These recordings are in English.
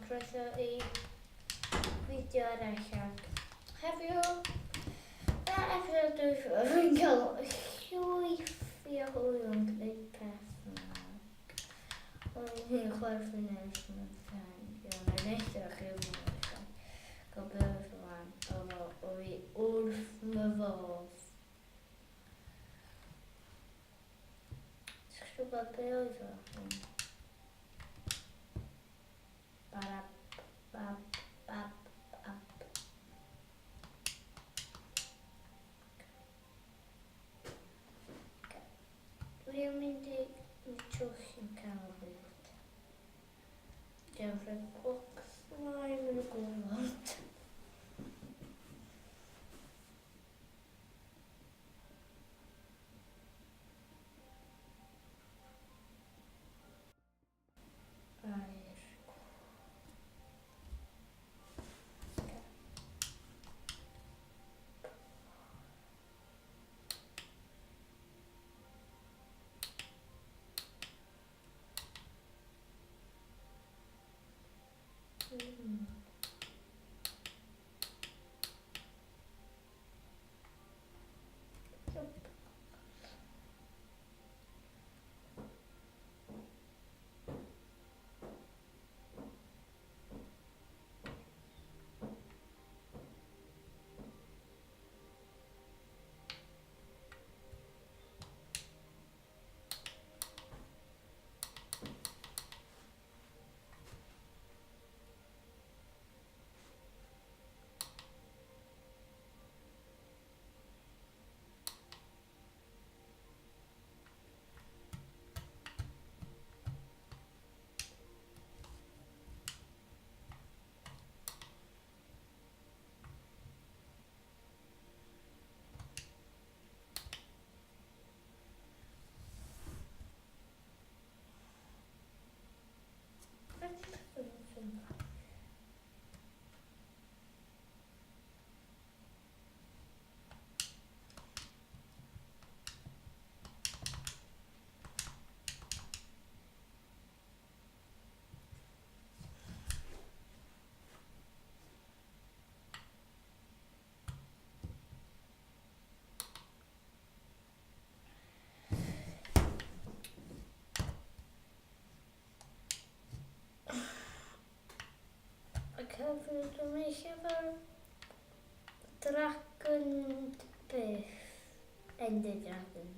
croeso i fideo arall. Heddiw, mae'r episod dwyffordd yn cael llwythio hwyl yn gwneud peth yma. Ond hi'n chwerthu nes mewn sain. Mae'n eithaf chi o'n ymwneud. Gobeithio fan o fi wrth myfodd. Ti'n gwybod be oedd o? Barab, bab, bab, bab. Dwi'n mynd i twll yn cael byd. Dwi'n rhaid gwch slime yn y gwylod. Hefyd dwi'n eisiau fel dragon biff. Ender dragon.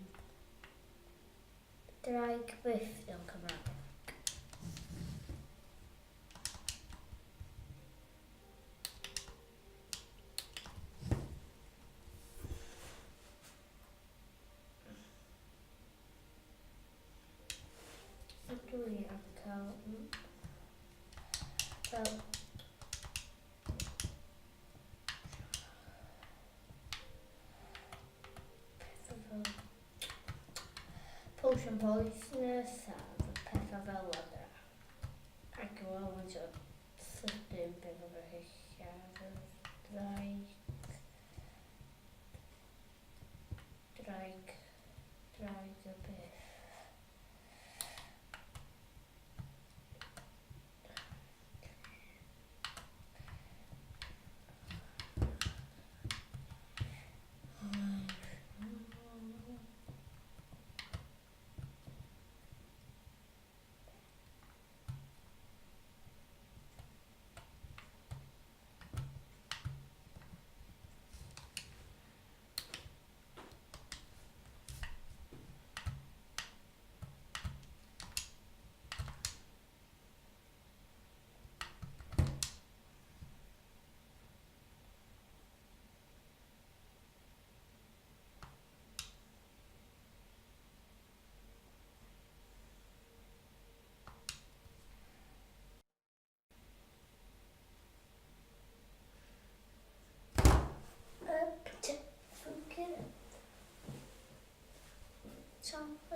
Draig biff yn Cymraeg. Dwi am cael fel potion poisonous a pethau fel yna. Ac yn weld yn sydyn beth o'r hillad draig y beth.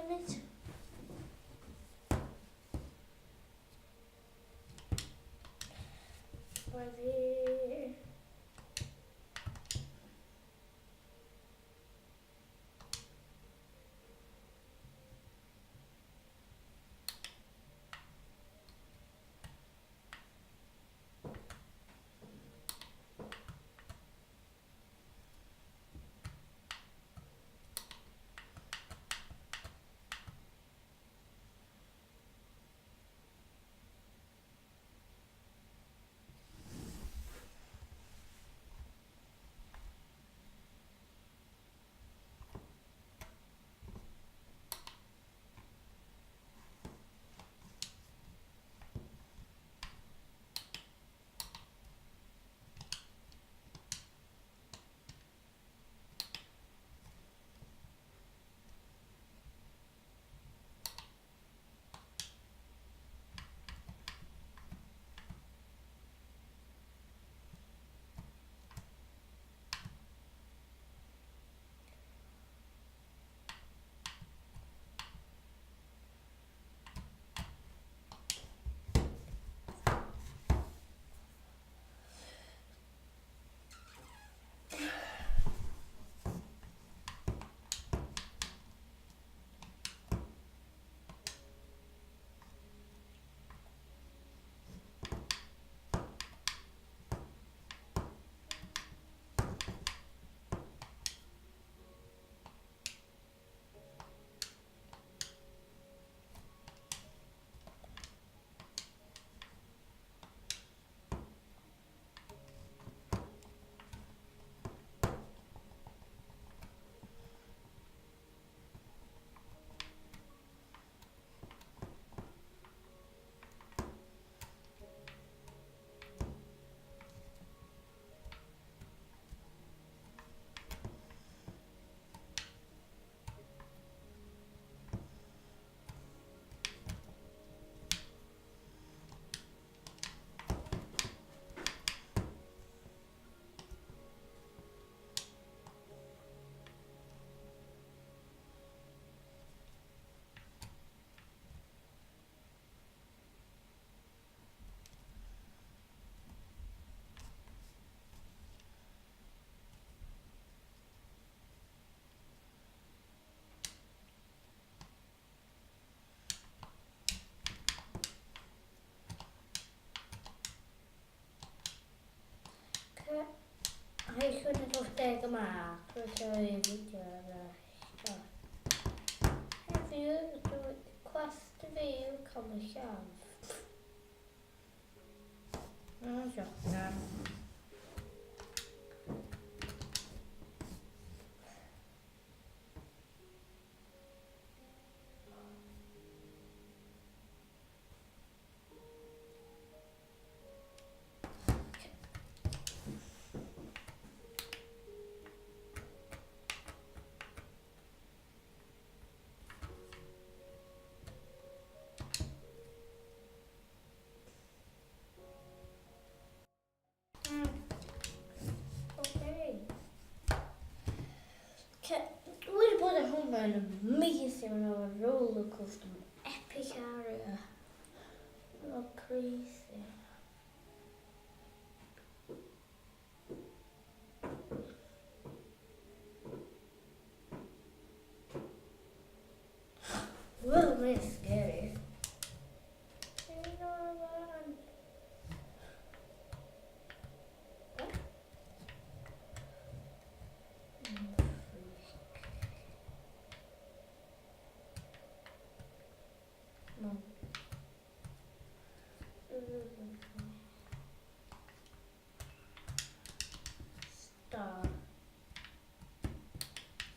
Minute. Ready. Take mark för utgöra Have you quest view kommer själv. Ja. We're både home and amazing on a roller coaster. Epic area. Oh, crazy. Well, it's scary. No. Star.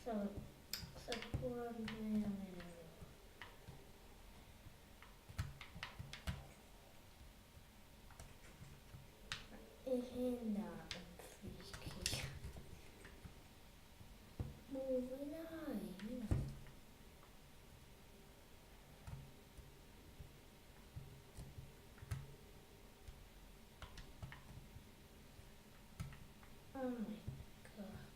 So one minute. Hina freaky. Moving on. Oh my god.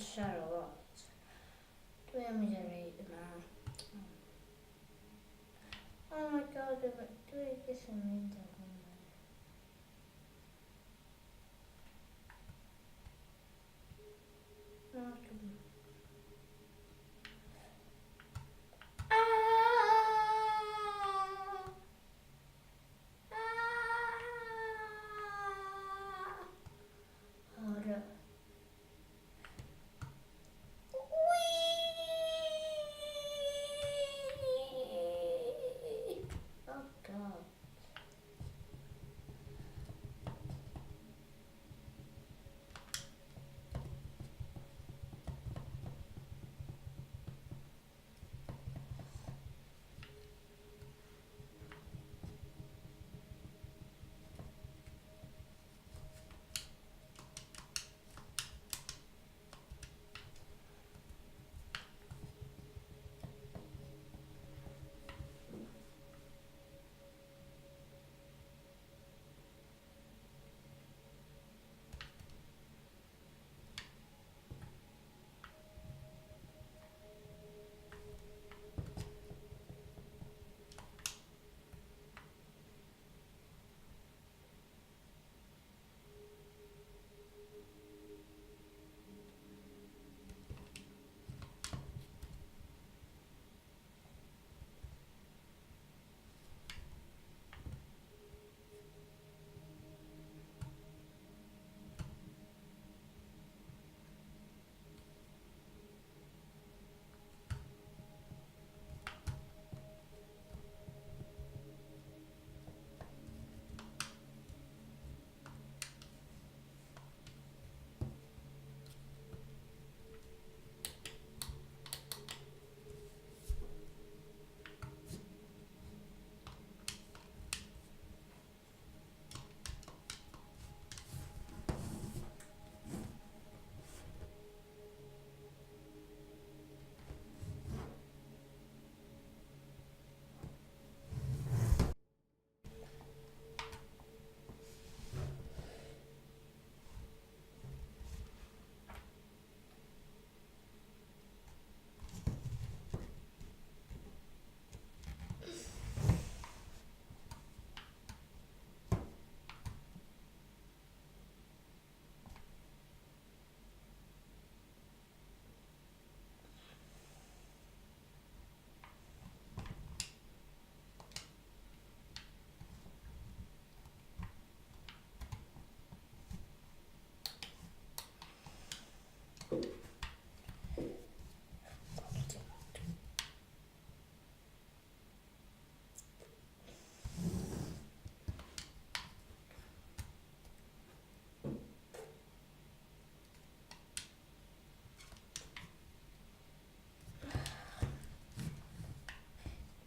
Charlotte. Dwi am mynd i reid yma. Oh my god, dwi gallu mynd o hwnna. No, dwi'n... Horror. Oh god.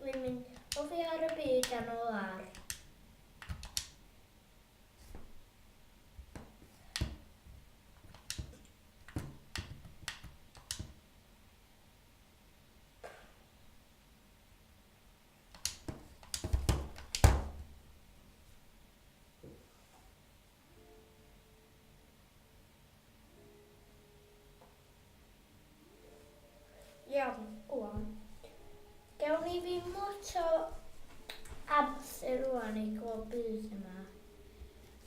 Dwi'n mynd o fi ar y byd gan o ar. Iawn, gwan. Gawn ni fi mwt o amser rwan i glwb byd yma.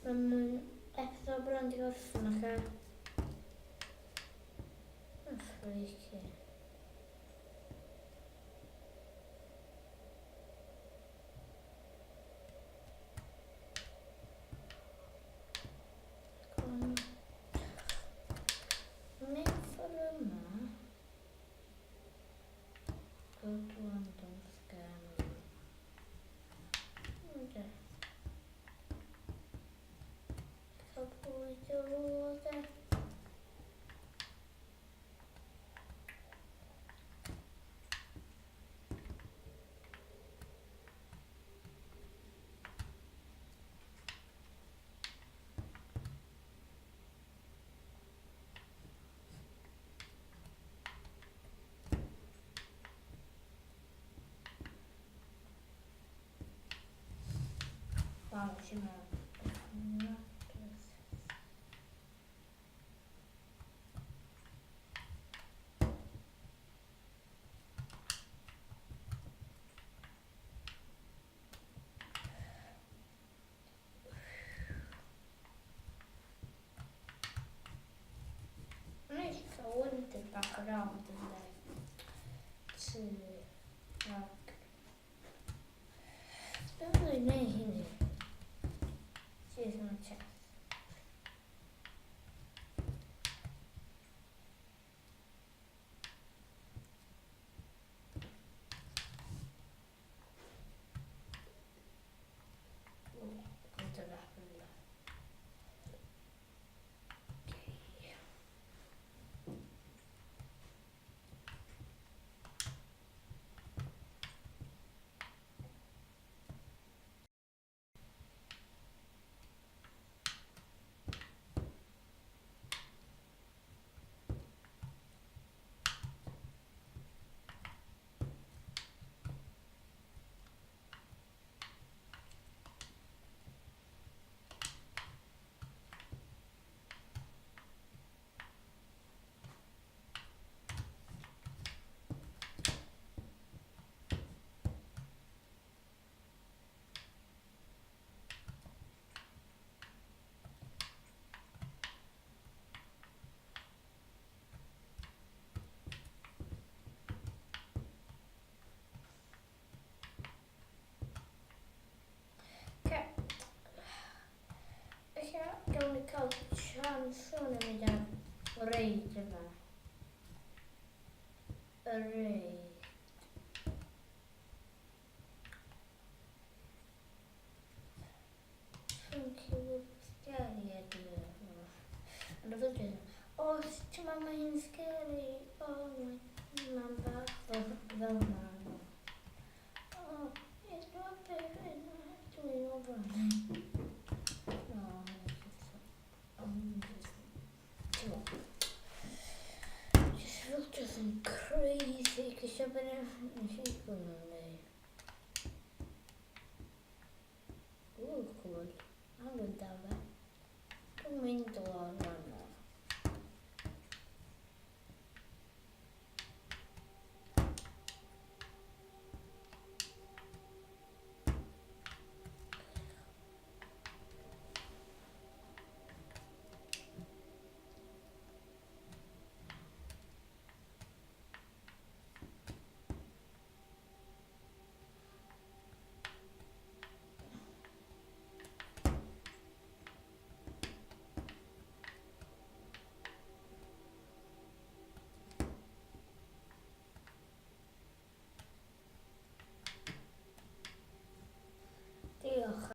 Mae'n episod bron di gorffen o'ch e. Yn freaky. Mynd ffordd yma. Good one, don't scare me. Okay. So bwyd o fod e. Wow, ti'n meddwl. back around and to like it's really nice in it. She's my chest. Into that. Okay. Jag kan kalla chansen med den rejderna. Rej. Funkar scary. And the village. Oh, to my mind scary. Oh, my number. The man. Oh, it's not very nice to be over. No, just looked just crazy because I've been